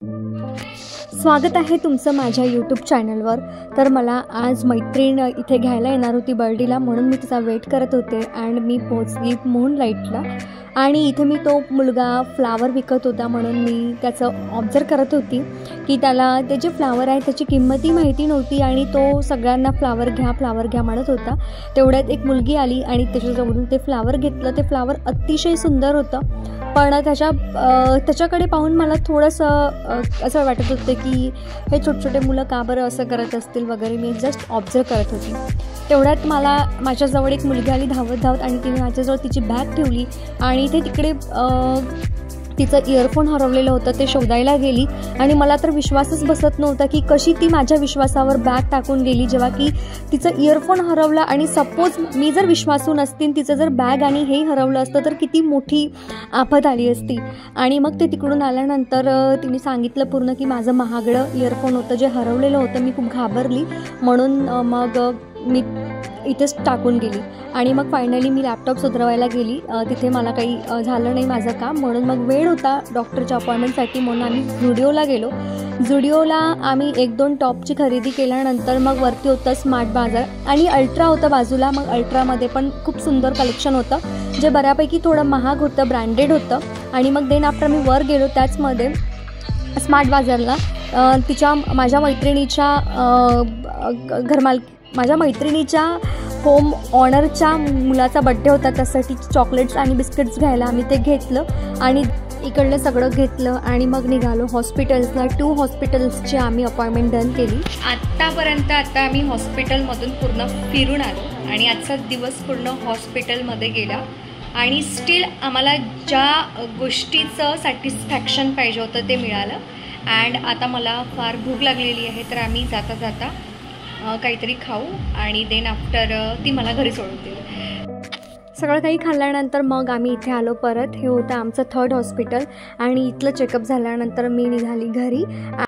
स्वागत आहे तुमचं माझ्या यूट्यूब चॅनलवर। तर मला आज मैत्रीण इथे घ्यायला येणार होती बर्डीला, म्हणून मी तिचा वेट करत होते आणि मी पोहोचली मूनलाईटला। आणि इथे मी तो मुलगा फ्लावर विकत होता, म्हणून मी त्याचं ऑब्झर्व करत होती की त्याला त्याचे फ्लावर आहे त्याची किंमतही माहिती नव्हती आणि तो सगळ्यांना फ्लावर घ्या म्हणत होता। तेवढ्यात एक मुलगी आली आणि त्याच्याजवळून ते फ्लावर घेतलं। ते फ्लावर अतिशय सुंदर होतं, पण त्याच्याकडे पाहून मला थोडंसं असं वाटत होतं की हे छोटे मुलं का बरं असं करत असतील वगैरे। मी जस्ट ऑब्झर्व करत होती। तेवढ्यात माझ्याजवळ एक मुलगी आली धावत आणि तिने माझ्याजवळ तिची बॅग ठेवली आणि तिकडे तिचं इयरफोन हरवलेलं होतं ते शोधायला गेली। आणि मला तर विश्वासच बसत नव्हता की कशी ती माझ्या विश्वासावर बॅग टाकून गेली, जेव्हा की तिचं इयरफोन हरवलं आणि सपोज मी जर विश्वासू नसती, तिचं जर बॅग आणि हे हरवलं असतं तर किती मोठी आफत आली असती। आणि मग ते तिकडून आल्यानंतर तिने सांगितलं पूर्ण की माझं महागडं इयरफोन होतं जे हरवलेलं होतं। मी खूप घाबरली, म्हणून मग मी इथेच टाकून गेली। आणि मग फायनली मी लॅपटॉप सुधरवायला गेली। तिथे मला काही झालं नाही माझं काम, म्हणून मग वेळ होता डॉक्टरच्या अपॉइंटमेंटसाठी, म्हणून आम्ही झुडिओला गेलो। झुडिओला आम्ही 1-2 टॉपची खरेदी केल्यानंतर मग वरती होतं स्मार्ट बाजार आणि अल्ट्रा होतं बाजूला। मग अल्ट्रामध्ये पण खूप सुंदर कलेक्शन होतं जे बऱ्यापैकी थोडं महाग होतं, ब्रँडेड होतं। आणि मग देन आफ्टर मी वर गेलो त्याचमध्ये स्मार्ट बाजारला। माझ्या मैत्रिणीच्या होम ऑनरच्या मुलाचा बड्डे होता, त्यासाठी चॉकलेट्स आणि बिस्किट्स घ्यायला आम्ही ते घेतलं आणि इकडलं सगळं घेतलं आणि मग निघालो हॉस्पिटल्सला। 2 हॉस्पिटल्सची आम्ही अपॉइंटमेंट डन केली। आता आम्ही हॉस्पिटलमधून पूर्ण फिरून आलो आणि आजचा दिवस पूर्ण हॉस्पिटलमध्ये गेला आणि स्टील आम्हाला ज्या गोष्टीचं सॅटिस्फॅक्शन पाहिजे होतं ते मिळालं। अँड आता मला फार भूक लागलेली आहे, तर आम्ही जाता काहीतरी खाऊ आणि देन आफ्टर ती मला घरी सोडून देईल। सगळं काही खाल्ल्यानंतर मग आम्ही इथे आलो परत। हे होतं आमचं 3rd हॉस्पिटल आणि इथलं चेकअप झाल्यानंतर मी निघाली घरी।